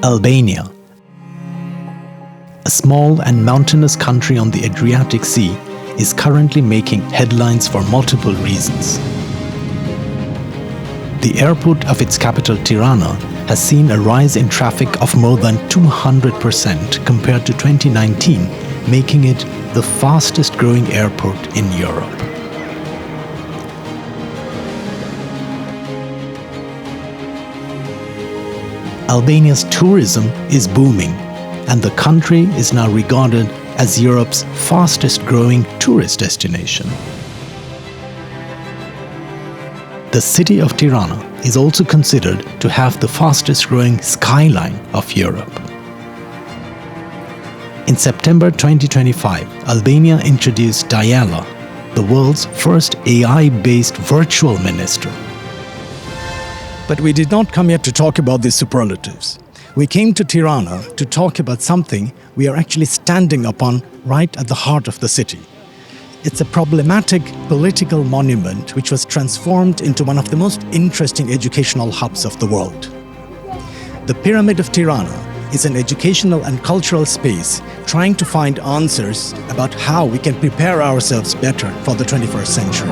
Albania, a small and mountainous country on the Adriatic Sea, is currently making headlines for multiple reasons. The airport of its capital Tirana has seen a rise in traffic of more than 200% compared to 2019, making it the fastest growing airport in Europe. Albania's tourism is booming, and the country is now regarded as Europe's fastest growing tourist destination. The city of Tirana is also considered to have the fastest growing skyline of Europe. In September 2025, Albania introduced Diala, the world's first AI-based virtual minister. But we did not come here to talk about these superlatives. We came to Tirana to talk about something we are actually standing upon right at the heart of the city. It's a problematic political monument which was transformed into one of the most interesting educational hubs of the world. The Pyramid of Tirana is an educational and cultural space trying to find answers about how we can prepare ourselves better for the 21st century.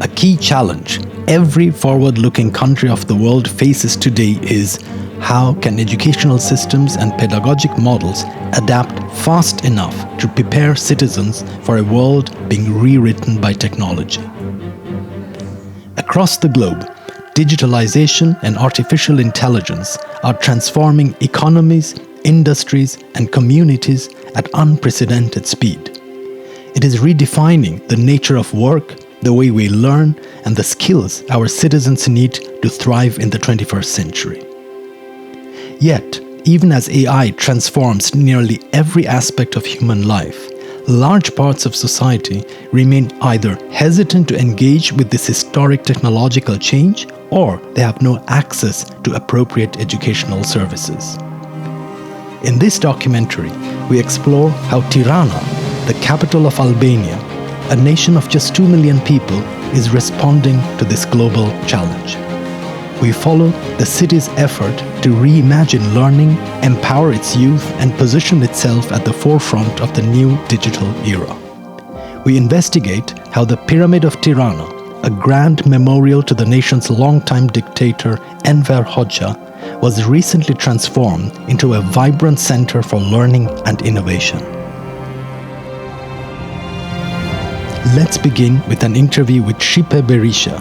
A key challenge every forward-looking country of the world faces today is how can educational systems and pedagogic models adapt fast enough to prepare citizens for a world being rewritten by technology. Across the globe, digitalization and artificial intelligence are transforming economies, industries, and communities at unprecedented speed. It is redefining the nature of work, the way we learn, and the skills our citizens need to thrive in the 21st century. Yet, even as AI transforms nearly every aspect of human life, large parts of society remain either hesitant to engage with this historic technological change, or they have no access to appropriate educational services. In this documentary, we explore how Tirana, the capital of Albania, a nation of just 2 million people, is responding to this global challenge. We follow the city's effort to reimagine learning, empower its youth, and position itself at the forefront of the new digital era. We investigate how the Pyramid of Tirana, a grand memorial to the nation's longtime dictator Enver Hoxha, was recently transformed into a vibrant center for learning and innovation. Let's begin with an interview with Shipe Berisha,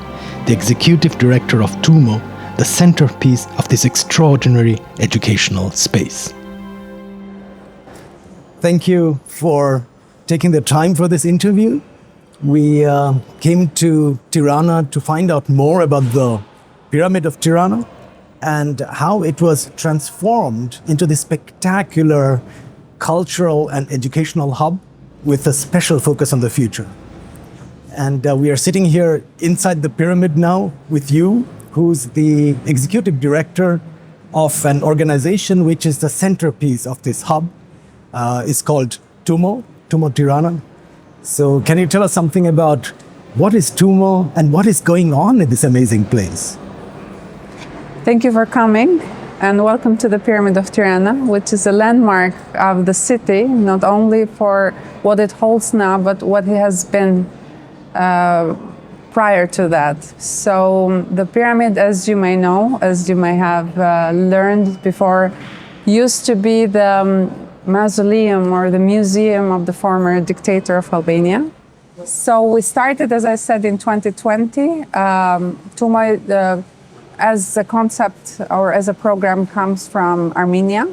the executive director of TUMO, the centerpiece of this extraordinary educational space. Thank you for taking the time for this interview. We came to Tirana to find out more about the Pyramid of Tirana and how it was transformed into this spectacular cultural and educational hub with a special focus on the future. And we are sitting here inside the pyramid now with you, who's the executive director of an organization which is the centerpiece of this hub. It's called TUMO Tirana. So can you tell us something about what is TUMO and what is going on in this amazing place? Thank you for coming and welcome to the Pyramid of Tirana, which is a landmark of the city, not only for what it holds now, but what it has been prior to that. So the pyramid, as you may know, as you may have learned before, used to be the mausoleum or the museum of the former dictator of Albania. So we started, as I said, in 2020. TUMO, as a concept or as a program, comes from Armenia.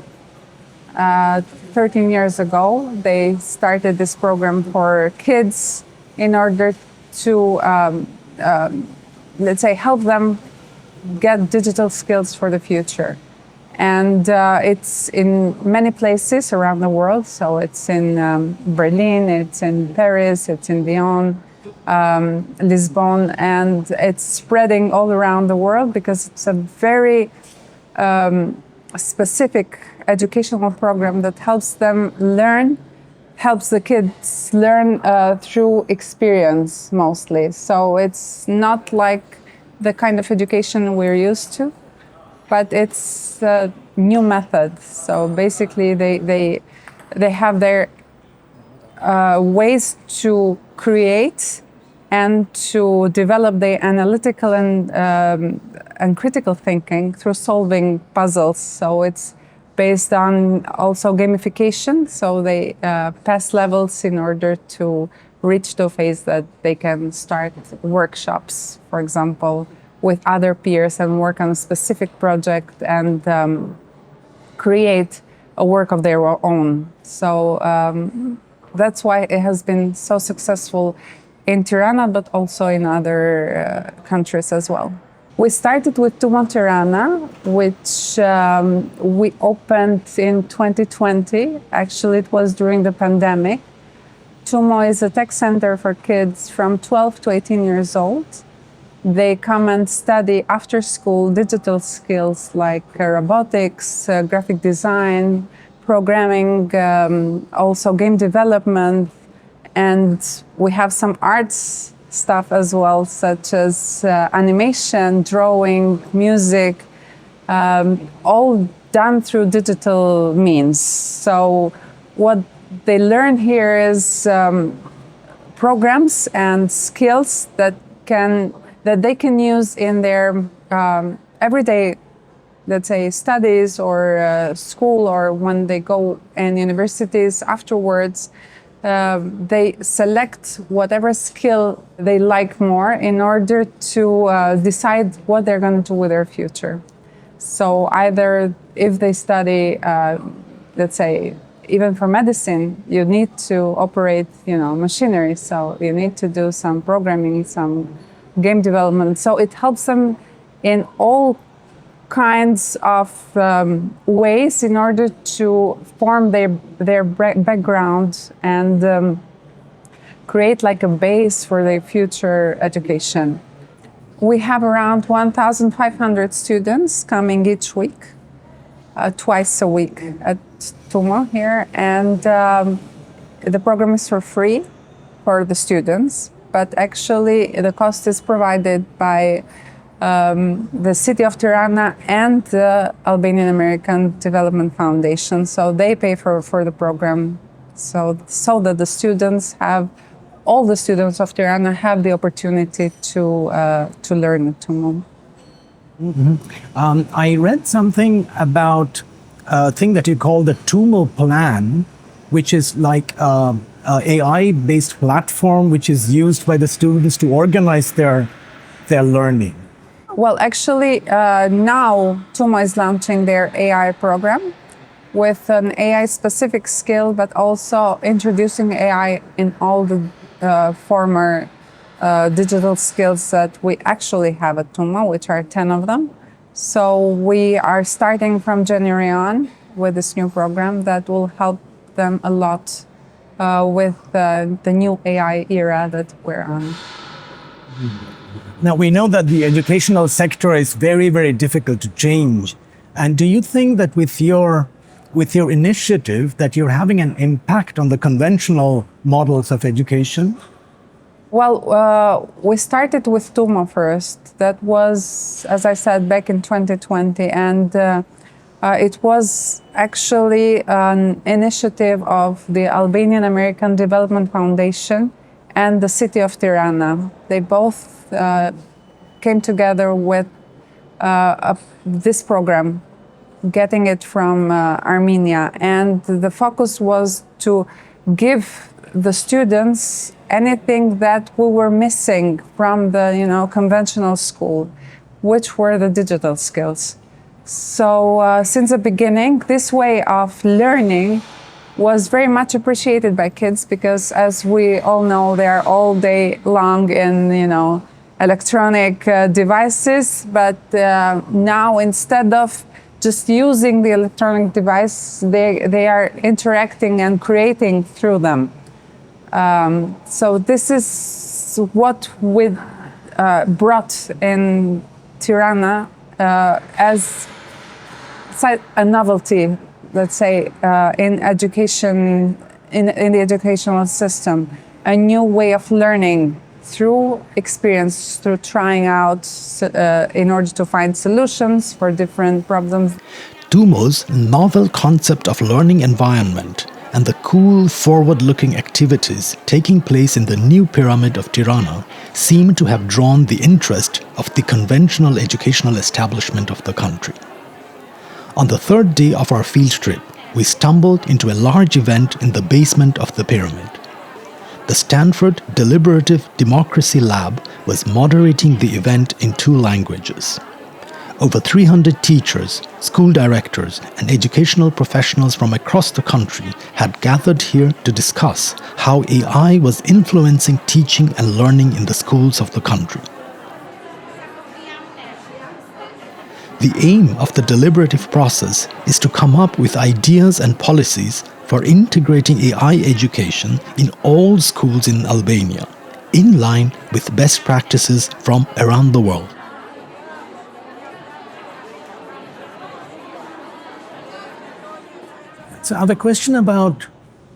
13 years ago, they started this program for kids in order to, let's say, help them get digital skills for the future. And it's in many places around the world. So it's in Berlin, it's in Paris, it's in Lyon, Lisbon, and it's spreading all around the world because it's a very specific educational program that helps them learn, helps the kids learn through experience mostly. So it's not like the kind of education we're used to, but it's a new method. So basically they have their ways to create and to develop the analytical and critical thinking through solving puzzles. So it's based on also gamification. So they pass levels in order to reach the phase that they can start workshops, for example, with other peers and work on a specific project and create a work of their own. So that's why it has been so successful in Tirana, but also in other countries as well. We started with Tumo Tirana, which we opened in 2020. Actually, it was during the pandemic. Tumo is a tech center for kids from 12 to 18 years old. They come and study after school digital skills like robotics, graphic design, programming, also game development, and we have some arts stuff as well, such as animation, drawing, music, all done through digital means. So what they learn here is programs and skills that they can use in their everyday, let's say, studies or school, or when they go in universities afterwards. They select whatever skill they like more in order to decide what they're going to do with their future. So either if they study, let's say, even for medicine, you need to operate, machinery. So you need to do some programming, some game development. So it helps them in all kinds of ways in order to form their background and create like a base for their future education. We have around 1,500 students coming each week, twice a week at Tumo here, and the program is for free for the students, but actually the cost is provided by the city of Tirana and the Albanian American Development Foundation. So they pay for the program so that the students all the students of Tirana have the opportunity to learn at Tumo. I read something about a thing that you call the Tumo Plan, which is like an AI-based platform which is used by the students to organize their learning. Well, actually, now Tumo is launching their AI program with an AI-specific skill, but also introducing AI in all the former digital skills that we actually have at Tumo, which are 10 of them. So we are starting from January on with this new program that will help them a lot with the new AI era that we're on. Now, we know that the educational sector is very, very difficult to change. And do you think that with your initiative that you're having an impact on the conventional models of education? Well, we started with Tumo first. That was, as I said, back in 2020. And it was actually an initiative of the Albanian American Development Foundation and the city of Tirana. They both came together with this program, getting it from Armenia. And the focus was to give the students anything that we were missing from the conventional school, which were the digital skills. So since the beginning, this way of learning was very much appreciated by kids because, as we all know, they are all day long in electronic devices, but now instead of just using the electronic device, they are interacting and creating through them. So this is what we brought in Tirana as a novelty, let's say, in education, in the educational system, a new way of learning through experience, through trying out in order to find solutions for different problems. Tumo's novel concept of learning environment and the cool, forward-looking activities taking place in the new Pyramid of Tirana seem to have drawn the interest of the conventional educational establishment of the country. On the third day of our field trip, we stumbled into a large event in the basement of the pyramid. The Stanford Deliberative Democracy Lab was moderating the event in 2 languages. Over 300 teachers, school directors, and educational professionals from across the country had gathered here to discuss how AI was influencing teaching and learning in the schools of the country. The aim of the deliberative process is to come up with ideas and policies for integrating AI education in all schools in Albania, in line with best practices from around the world. So I have a question about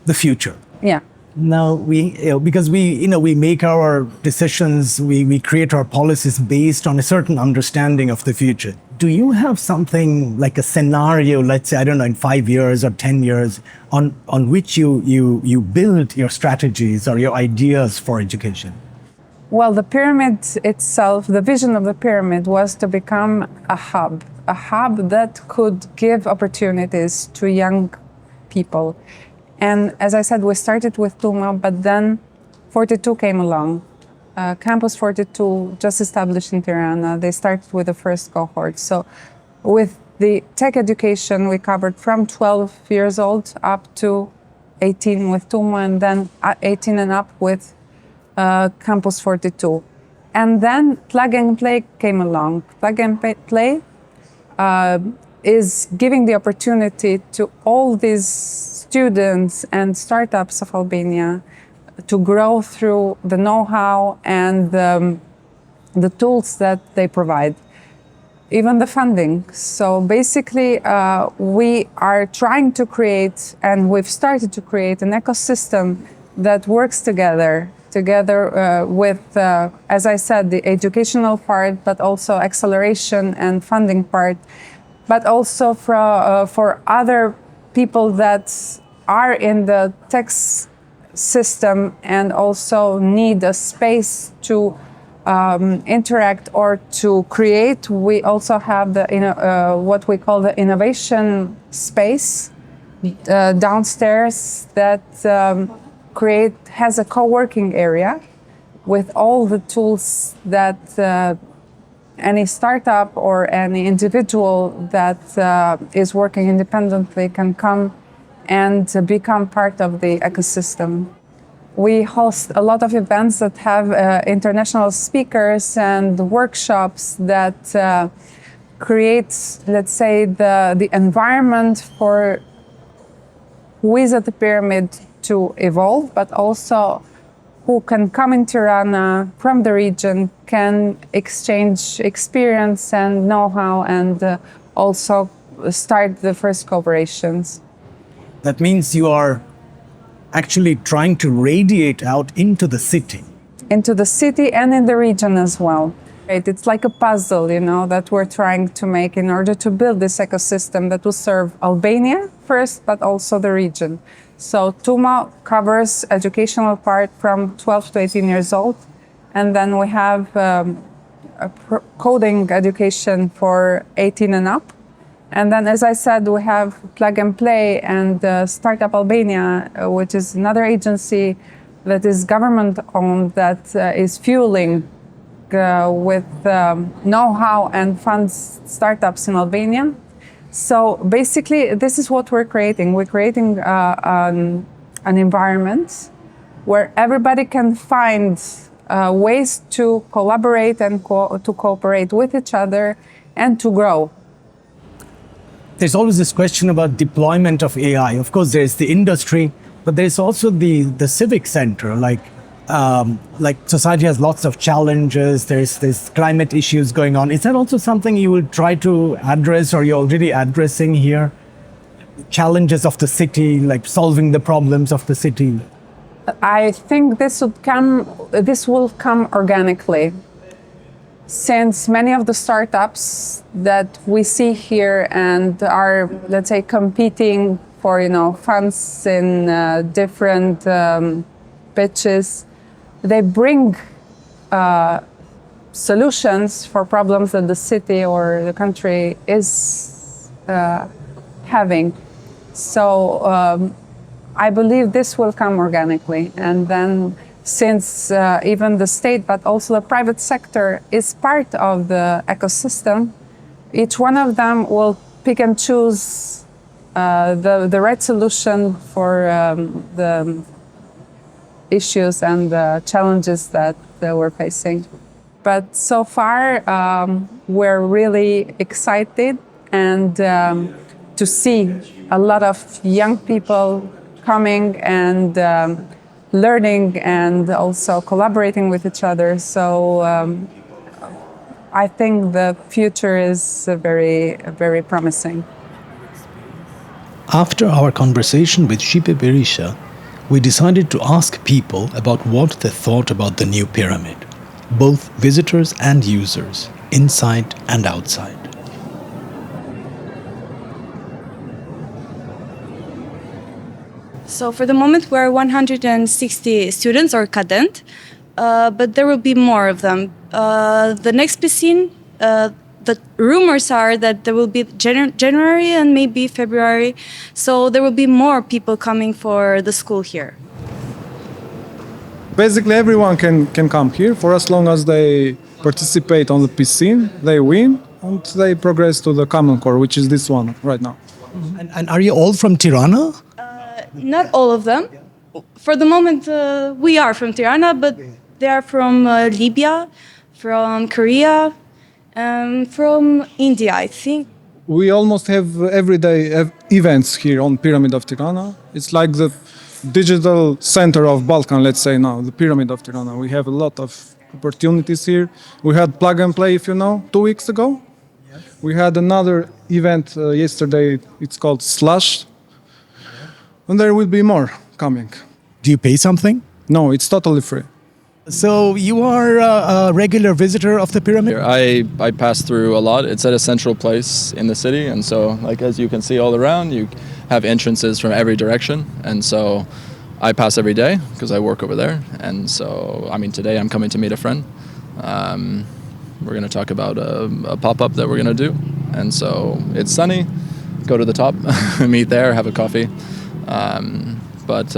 the future. Yeah. Now, because we make our decisions, we create our policies based on a certain understanding of the future. Do you have something like a scenario, let's say, I don't know, in 5 years or 10 years, on which you build your strategies or your ideas for education? Well, the pyramid itself, the vision of the pyramid was to become a hub that could give opportunities to young people. And as I said, we started with Tuma, but then 42 came along. Campus 42, just established in Tirana, they started with the first cohort. So with the tech education, we covered from 12 years old up to 18 with Tuma, and then 18 and up with Campus 42. And then Plug and Play came along. Plug and Play is giving the opportunity to all these students and startups of Albania to grow through the know-how and the tools that they provide, even the funding. So basically, we are trying to create, and we've started to create, an ecosystem that works together with, as I said, the educational part, but also acceleration and funding part, but also for other people that are in the tech system and also need a space to interact or to create. We also have the what we call the innovation space downstairs that has a co-working area with all the tools that any startup or any individual that is working independently can come and become part of the ecosystem. We host a lot of events that have international speakers and workshops that create, let's say, the environment for who is at the pyramid to evolve, but also who can come in Tirana from the region, can exchange experience and know-how, and also start the first cooperations. That means you are actually trying to radiate out into the city. Into the city and in the region as well. It's like a puzzle, that we're trying to make in order to build this ecosystem that will serve Albania first, but also the region. So Tuma covers educational part from 12 to 18 years old. And then we have coding education for 18 and up. And then, as I said, we have Plug and Play and Startup Albania, which is another agency that is government-owned that is fueling with know-how and funds startups in Albania. So basically, this is what we're creating. We're creating an environment where everybody can find ways to collaborate and to cooperate with each other and to grow. There's always this question about deployment of AI. Of course, there's the industry, But there's also the civic center, like society has lots of challenges. There's climate issues going on. Is that also something you will try to address, or you're already addressing here? Challenges of the city, like solving the problems of the city. I think this will come organically, since many of the startups that we see here and are, let's say, competing for funds in different pitches, they bring solutions for problems that the city or the country is having. So I believe this will come organically, and then since even the state but also the private sector is part of the ecosystem, each one of them will pick and choose the right solution for the issues and the challenges that we're facing. But so far, we're really excited and to see a lot of young people coming and learning and also collaborating with each other. So I think the future is very, very promising. After our conversation with Shipe Berisha, we decided to ask people about what they thought about the new pyramid, both visitors and users, inside and outside. So for the moment, we're 160 students or cadent, but there will be more of them. The next piscine, the rumors are that there will be January and maybe February. So there will be more people coming for the school here. Basically, everyone can come here for as long as they participate on the piscine, they win, and they progress to the common core, which is this one right now. And are you all from Tirana? Not all of them. For the moment, we are from Tirana, but they are from Libya, from Korea, from India, I think. We almost have everyday events here on Pyramid of Tirana. It's like the digital center of Balkan, let's say now, the Pyramid of Tirana. We have a lot of opportunities here. We had Plug and Play, if you know, 2 weeks ago. Yes. We had another event yesterday, it's called Slash. And there will be more coming. Do you pay something? No, it's totally free. So you are a regular visitor of the pyramid? I pass through a lot. It's at a central place in the city, and so as you can see all around, you have entrances from every direction, and so I pass every day because I work over there. And so today I'm coming to meet a friend. We're going to talk about a pop-up that we're going to do, and so it's sunny. Go to the top, meet there, have a coffee. That's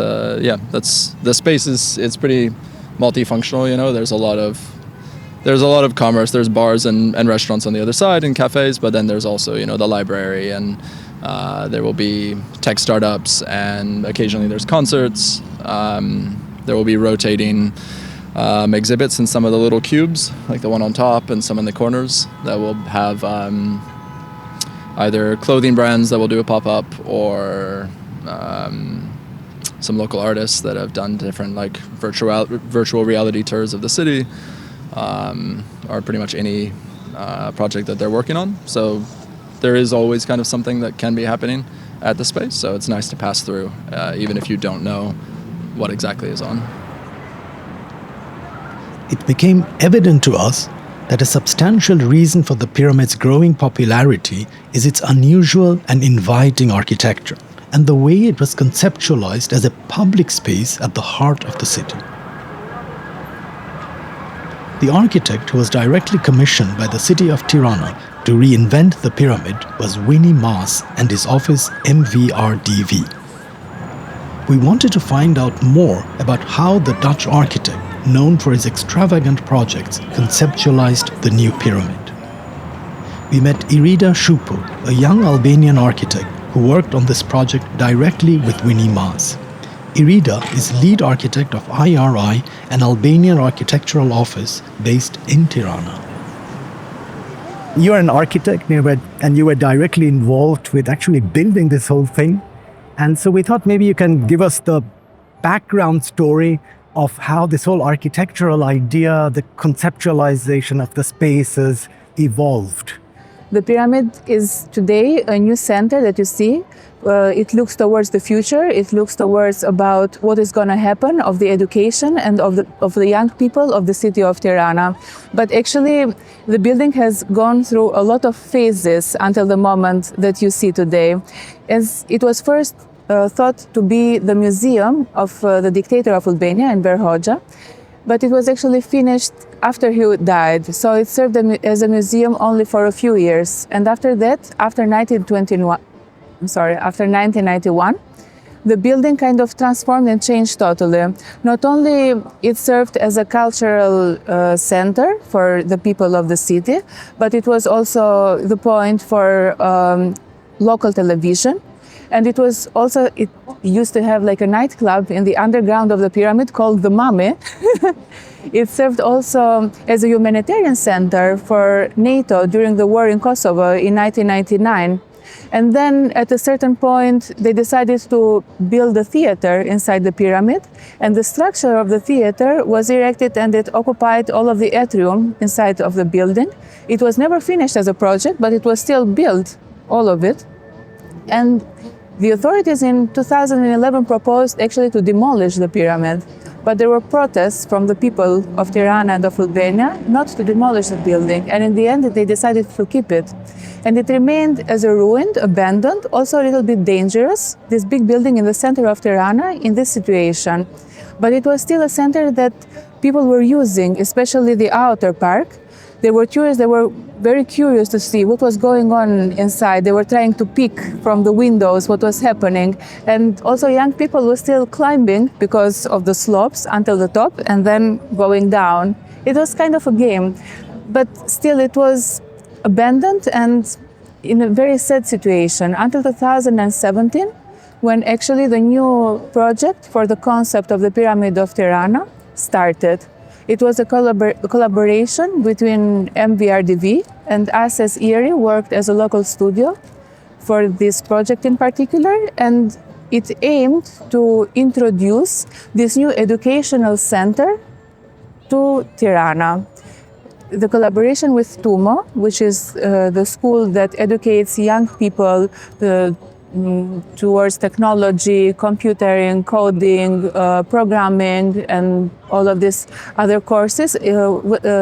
the space it's pretty multifunctional. There's a lot of commerce. There's bars and restaurants on the other side and cafes, but then there's also the library, and there will be tech startups, and occasionally there's concerts. There will be rotating exhibits in some of the little cubes, like the one on top and some in the corners, that will have either clothing brands that will do a pop-up, or some local artists that have done different virtual reality tours of the city, or pretty much any project that they're working on. So there is always kind of something that can be happening at the space. So it's nice to pass through, even if you don't know what exactly is on. It became evident to us that a substantial reason for the pyramid's growing popularity is its unusual and inviting architecture, and the way it was conceptualized as a public space at the heart of the city. The architect who was directly commissioned by the city of Tirana to reinvent the pyramid was Winnie Maas and his office MVRDV. We wanted to find out more about how the Dutch architect, known for his extravagant projects, conceptualized the new pyramid. We met Irida Shupu, a young Albanian architect who worked on this project directly with Winnie Maas. Irida is lead architect of IRI, an Albanian architectural office based in Tirana. You're an architect, and you were directly involved with actually building this whole thing. And so we thought maybe you can give us the background story of how this whole architectural idea, the conceptualization of the spaces evolved? The pyramid is today a new center that you see. It looks towards the future. It looks towards about what is going to happen of the education and of the young people of the city of Tirana. But actually, the building has gone through a lot of phases until the moment that you see today. As it was first thought to be the museum of the dictator of Albania, Enver Hoxha, but it was actually finished after he died. So it served as a museum only for a few years. And after that, after 1991, the building kind of transformed and changed totally. Not only it served as a cultural center for the people of the city, but it was also the point for local television. And it used to have like a nightclub in the underground of the pyramid called the Mummy. It served also as a humanitarian center for NATO during the war in Kosovo in 1999. And then at a certain point, they decided to build a theater inside the pyramid. And the structure of the theater was erected and it occupied all of the atrium inside of the building. It was never finished as a project, but it was still built, all of it. And the authorities in 2011 proposed actually to demolish the pyramid, but there were protests from the people of Tirana and of Albania not to demolish the building, and in the end they decided to keep it. And it remained as a ruined, abandoned, also a little bit dangerous, this big building in the center of Tirana in this situation. But it was still a center that people were using, especially the outer park. They were very curious to see what was going on inside. They were trying to peek from the windows what was happening. And also young people were still climbing because of the slopes until the top and then going down. It was kind of a game, but still it was abandoned and in a very sad situation until 2017, when actually the new project for the concept of the Pyramid of Tirana started. It was a collaboration between MVRDV and us as ERI worked as a local studio for this project in particular, and it aimed to introduce this new educational center to Tirana. The collaboration with TUMO, which is the school that educates young people towards technology, computing, coding, programming, and all of these other courses,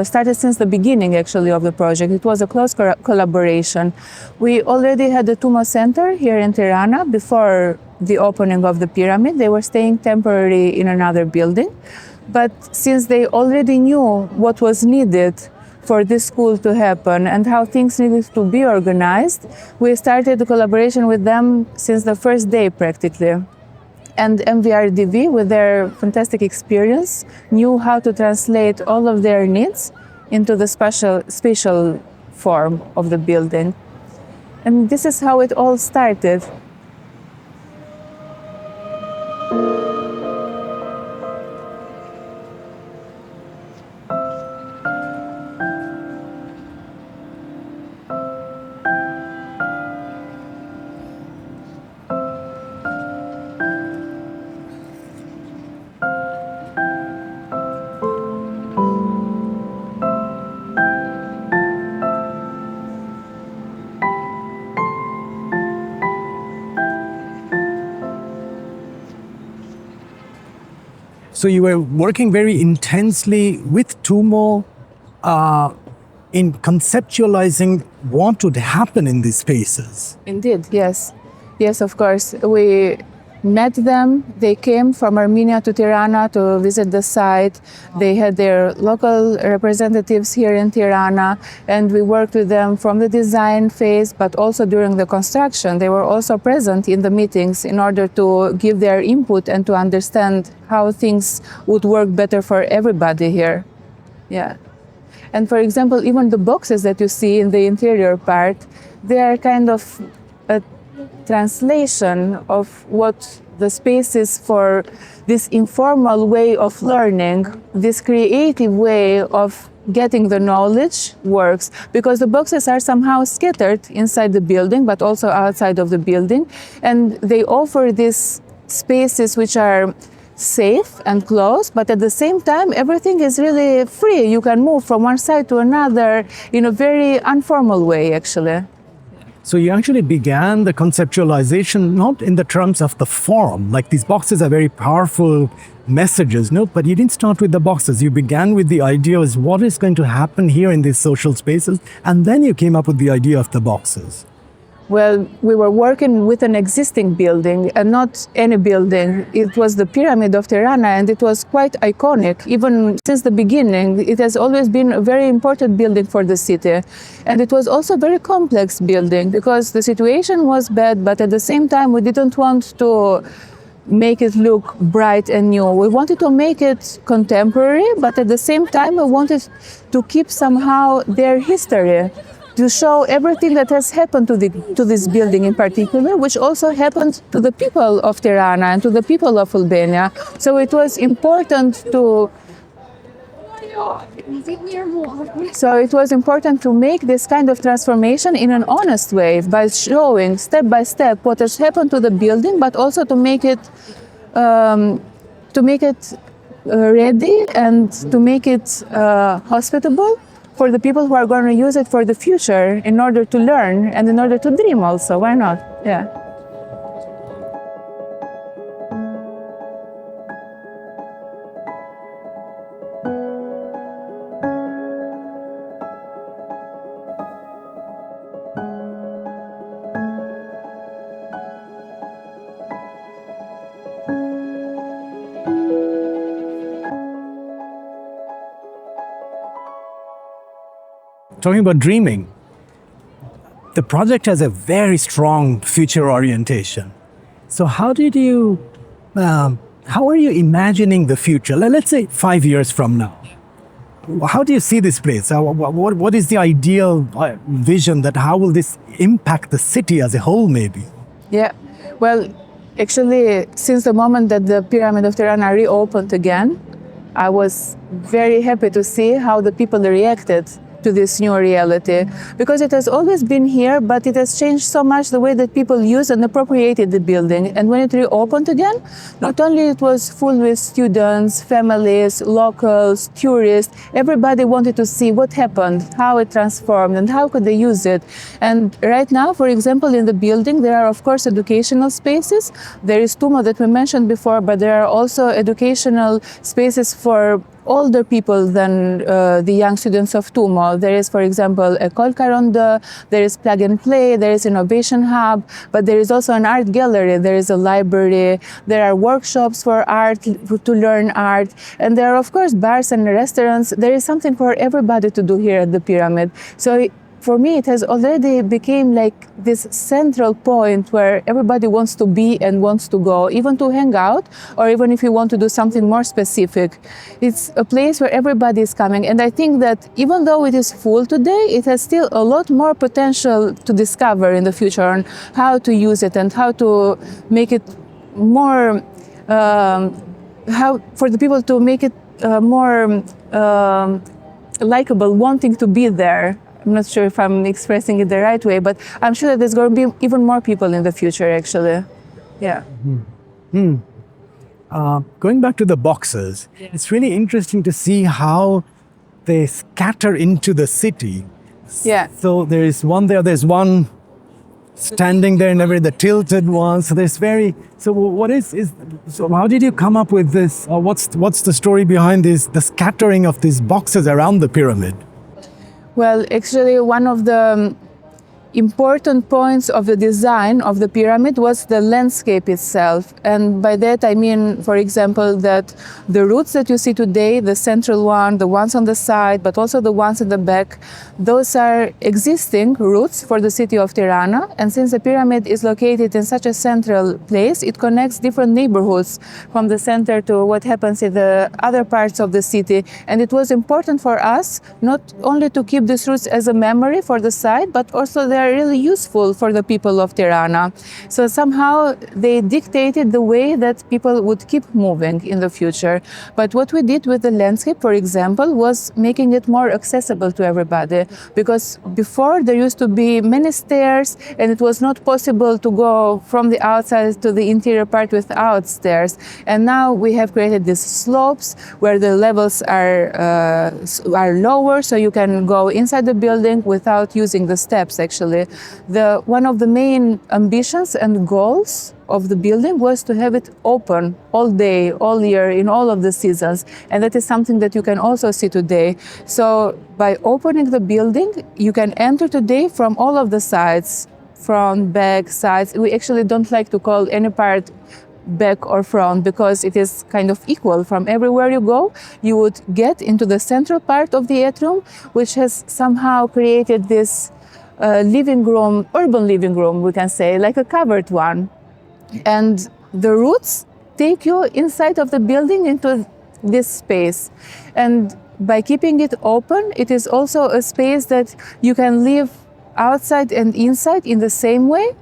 started since the beginning actually of the project. It was a close collaboration. We already had the TUMO Center here in Tirana before the opening of the pyramid. They were staying temporarily in another building. But since they already knew what was needed for this school to happen and how things needed to be organized, we started the collaboration with them since the first day practically. And MVRDV, with their fantastic experience, knew how to translate all of their needs into the spatial form of the building. And this is how it all started. So you were working very intensely with TUMO in conceptualizing what would happen in these spaces. Indeed, yes. Yes, of course. We met them. They came from Armenia to Tirana to visit the site. They had their local representatives here in Tirana, and we worked with them from the design phase, but also during the construction. They were also present in the meetings in order to give their input and to understand how things would work better for everybody here. Yeah. And for example, even the boxes that you see in the interior part, they are kind of a translation of what the space is for this informal way of learning, this creative way of getting the knowledge works, because the boxes are somehow scattered inside the building but also outside of the building, and they offer these spaces which are safe and close, but at the same time, everything is really free. You can move from one side to another in a very informal way, actually. So you actually began the conceptualization not in the terms of the form, like these boxes are very powerful messages, no, but you didn't start with the boxes. You began with the idea of what is going to happen here in these social spaces, and then you came up with the idea of the boxes. Well, we were working with an existing building and not any building. It was the Pyramid of Tirana, and it was quite iconic. Even since the beginning, it has always been a very important building for the city. And it was also a very complex building because the situation was bad, but at the same time, we didn't want to make it look bright and new. We wanted to make it contemporary, but at the same time, we wanted to keep somehow their history, to show everything that has happened to this building in particular, which also happened to the people of Tirana and to the people of Albania. So it was important to make this kind of transformation in an honest way by showing step by step what has happened to the building, but also to make it ready and to make it hospitable for the people who are going to use it for the future in order to learn and in order to dream also. Why not? Yeah. Talking about dreaming, the project has a very strong future orientation. So how are you imagining the future? Let's say 5 years from now. How do you see this place? What is the ideal vision that how will this impact the city as a whole maybe? Yeah, well, actually, since the moment that the Pyramid of Tirana reopened again, I was very happy to see how the people reacted to this new reality, because it has always been here, but it has changed so much the way that people use and appropriated the building. And when it reopened again, not only it was full with students, families, locals, tourists, everybody wanted to see what happened, how it transformed, and how could they use it. And right now, for example, in the building, there are of course educational spaces. There is Tumo that we mentioned before, but there are also educational spaces for older people than the young students of Tumo. There is, for example, a Kolkaronda, there is Plug and Play, there is Innovation Hub, but there is also an art gallery, there is a library, there are workshops for art, to learn art, and there are, of course, bars and restaurants. There is something for everybody to do here at the Pyramid. So for me, it has already become like this central point where everybody wants to be and wants to go, even to hang out, or even if you want to do something more specific. It's a place where everybody is coming. And I think that even though it is full today, it has still a lot more potential to discover in the future on how to use it and how to make it more, how for the people to make it more likable, wanting to be there. I'm not sure if I'm expressing it the right way, but I'm sure that there's going to be even more people in the future, actually. Yeah. Going back to the boxes, it's really interesting to see how they scatter into the city. Yeah. So there is one there, there's one standing there, the tilted one. So there's so how did you come up with this? Or what's the story behind this, the scattering of these boxes around the pyramid? Well, actually, one of the important points of the design of the pyramid was the landscape itself. And by that I mean, for example, that the roots that you see today, the central one, the ones on the side, but also the ones in the back, those are existing roots for the city of Tirana. And since the pyramid is located in such a central place, it connects different neighborhoods from the center to what happens in the other parts of the city. And it was important for us not only to keep these roots as a memory for the site, but also they are really useful for the people of Tirana. So somehow they dictated the way that people would keep moving in the future. But what we did with the landscape, for example, was making it more accessible to everybody. Because before there used to be many stairs and it was not possible to go from the outside to the interior part without stairs. And now we have created these slopes where the levels are lower, so you can go inside the building without using the steps, actually. One of the main ambitions and goals of the building was to have it open all day, all year, in all of the seasons. And that is something that you can also see today. So by opening the building, you can enter today from all of the sides, front, back, sides. We actually don't like to call any part back or front because it is kind of equal. From everywhere you go, you would get into the central part of the atrium, which has somehow created this living room, urban living room, we can say, like a covered one. And the routes take you inside of the building into this space. And by keeping it open, it is also a space that you can live outside and inside in the same way.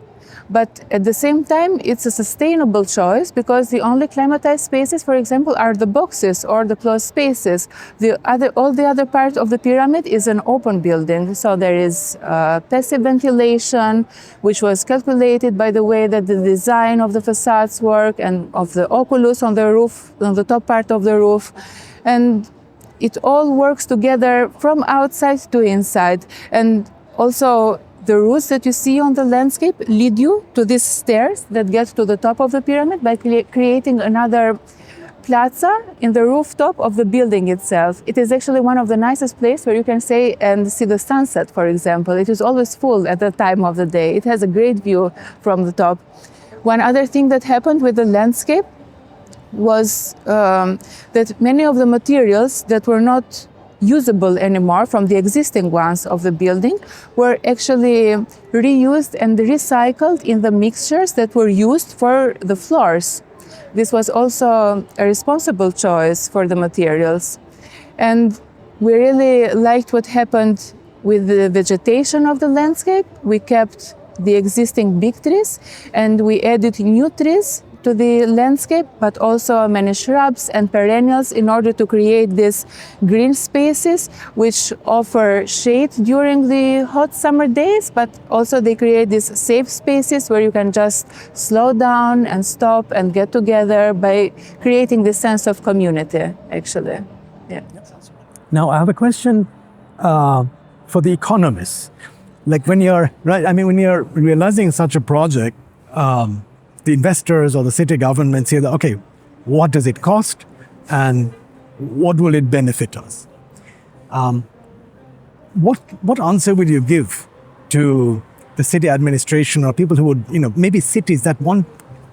But at the same time, it's a sustainable choice because the only climatized spaces, for example, are the boxes or the closed spaces. All the other part of the pyramid is an open building. So there is passive ventilation, which was calculated by the way that the design of the facades work and of the oculus on the roof, on the top part of the roof. And it all works together from outside to inside. And also, the routes that you see on the landscape lead you to these stairs that get to the top of the pyramid by creating another plaza in the rooftop of the building itself. It is actually one of the nicest places where you can stay and see the sunset, for example. It is always full at the time of the day. It has a great view from the top. One other thing that happened with the landscape was that many of the materials that were not usable anymore from the existing ones of the building were actually reused and recycled in the mixtures that were used for the floors. This was also a responsible choice for the materials. And we really liked what happened with the vegetation of the landscape. We kept the existing big trees and we added new trees to the landscape, but also many shrubs and perennials in order to create these green spaces which offer shade during the hot summer days, but also they create these safe spaces where you can just slow down and stop and get together by creating this sense of community, actually. Yeah. Now, I have a question for the economists. Like when you're realizing such a project, the investors or the city government say that, okay, what does it cost and what will it benefit us? What answer would you give to the city administration or people who would, maybe cities that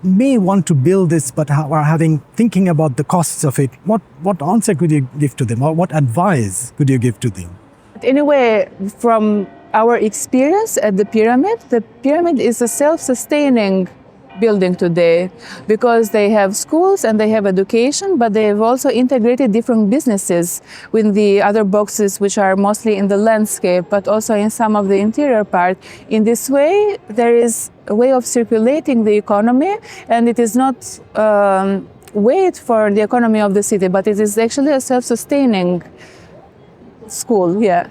may want to build this but are thinking about the costs of it? What answer could you give to them or what advice could you give to them? Anyway, from our experience at the pyramid is a self-sustaining building today because they have schools and they have education, but they have also integrated different businesses with the other boxes which are mostly in the landscape, but also in some of the interior part. In this way, there is a way of circulating the economy, and it is not weight for the economy of the city, but it is actually a self-sustaining school, yeah.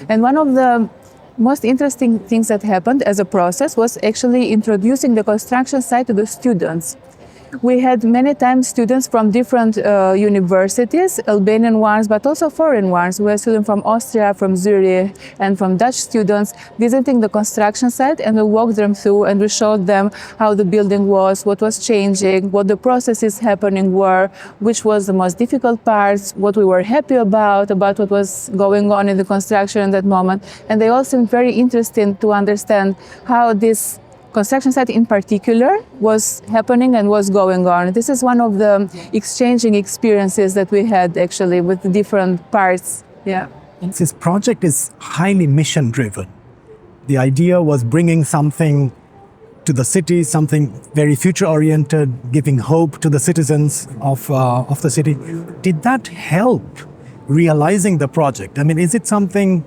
And one of the most interesting things that happened as a process was actually introducing the construction site to the students. We had many times students from different universities, Albanian ones, but also foreign ones. We had students from Austria, from Zurich, and from Dutch students visiting the construction site, and we walked them through and we showed them how the building was, what was changing, what the processes happening were, which was the most difficult parts, what we were happy about what was going on in the construction at that moment. And they all seemed very interested to understand how this construction site in particular was happening and was going on. This is one of the exchanging experiences that we had actually with the different parts. Yeah. This project is highly mission driven. The idea was bringing something to the city, something very future oriented, giving hope to the citizens of the city. Did that help realizing the project? I mean, is it something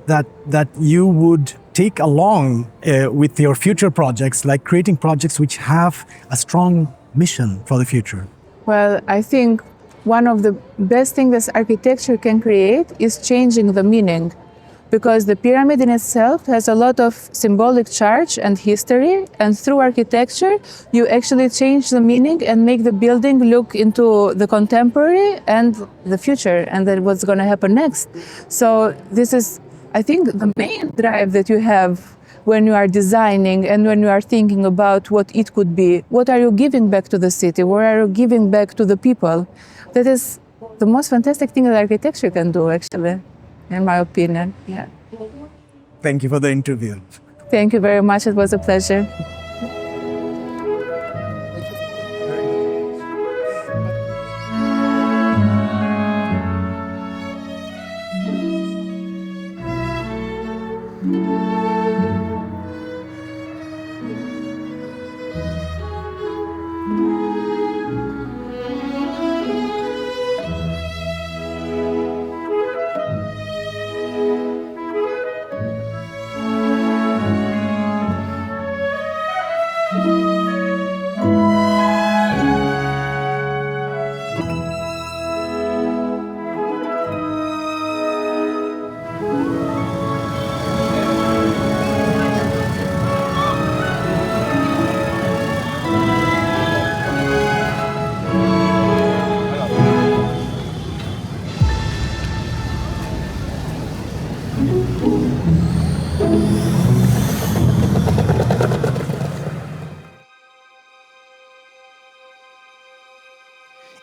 that you would take along with your future projects, like creating projects which have a strong mission for the future? Well, I think one of the best things that architecture can create is changing the meaning, because the pyramid in itself has a lot of symbolic charge and history, and through architecture you actually change the meaning and make the building look into the contemporary and the future, and then what's going to happen next. So this is, I think, the main drive that you have when you are designing and when you are thinking about what it could be. What are you giving back to the city? What are you giving back to the people? That is the most fantastic thing that architecture can do, actually, in my opinion. Yeah. Thank you for the interview. Thank you very much. It was a pleasure.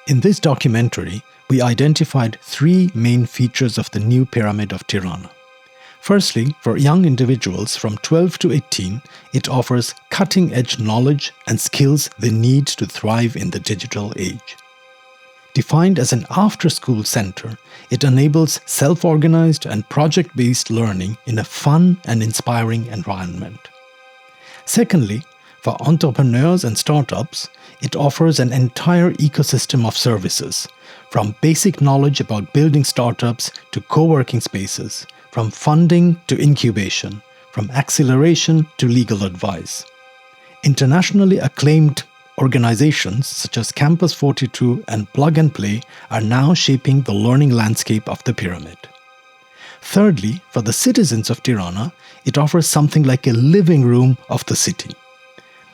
In this documentary, we identified three main features of the new Pyramid of Tirana. Firstly, for young individuals from 12 to 18, it offers cutting-edge knowledge and skills they need to thrive in the digital age. Defined as an after-school center, it enables self-organized and project-based learning in a fun and inspiring environment. Secondly, for entrepreneurs and startups, it offers an entire ecosystem of services, from basic knowledge about building startups to co-working spaces, from funding to incubation, from acceleration to legal advice. Internationally acclaimed organizations such as Campus 42 and Plug and Play are now shaping the learning landscape of the pyramid. Thirdly, for the citizens of Tirana, it offers something like a living room of the city.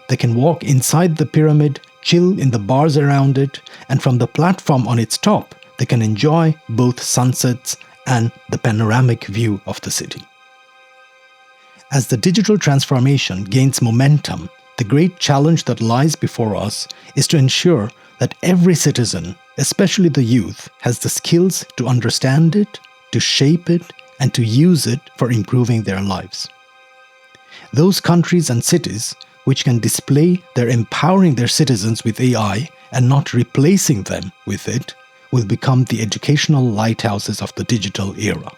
They can walk inside the pyramid, chill in the bars around it, and from the platform on its top, they can enjoy both sunsets and the panoramic view of the city. As the digital transformation gains momentum, the great challenge that lies before us is to ensure that every citizen, especially the youth, has the skills to understand it, to shape it, and to use it for improving their lives. Those countries and cities which can display their empowering their citizens with AI and not replacing them with it will become the educational lighthouses of the digital era.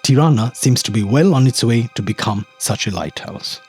Tirana seems to be well on its way to become such a lighthouse.